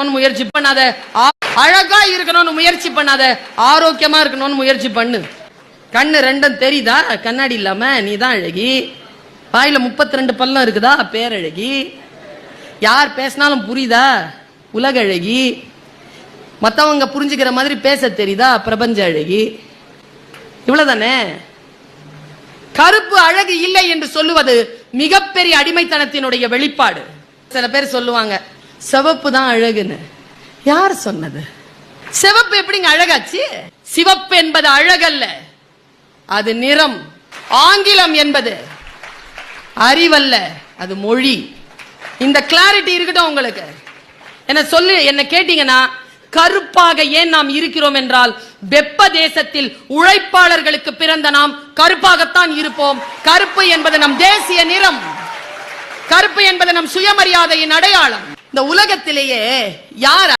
முயற்சி பண்ணாத, அழகா இருக்கணும்னு முயற்சி பண்ணாத, ஆரோக்கியமா இருக்கணும்னு முயற்சி பண்ணு. கண்ணு ரெண்டும் தெரியுதா? கண்ணாடி இல்லாம நீ தான் அழகி. வாயில 32 பல்லம் இருக்குதா? பேரழகி. யார் பேசினாலும் புரியுதா? உலக அழகி. மத்தவங்க புரிஞ்சுக்கிற மாதிரி பேச தெரியுதா? பிரபஞ்ச அழகி. இவ்வளவுதானே. கருப்பு அழகு இல்லை என்று சொல்லுவது மிகப்பெரிய அடிமைத்தனத்தினுடைய வெளிப்பாடு. சில பேர் சொல்லுவாங்க சிவப்பு தான் அழகுன்னு. யார் சொன்னது? சிவப்பு எப்படிங்க அழகாச்சு? சிவப்பு என்பது அழகல்ல, அது நிறம். ஆங்கிலம் என்பது அறிவல்ல, அது மொழி. இந்த கிளாரிட்டி இருக்கட்டும் உங்களுக்கு. என்ன கேட்டீங்கன்னா, கருப்பாக ஏன் நாம் இருக்கிறோம் என்றால், வெப்ப தேசத்தில் உழைப்பாளர்களுக்கு பிறந்த நாம் கருப்பாகத்தான் இருப்போம். கருப்பு என்பது நம் தேசிய நிறம். கருப்பு என்பது நம் சுயமரியாதையின் அடையாளம். இந்த உலகத்திலேயே யார்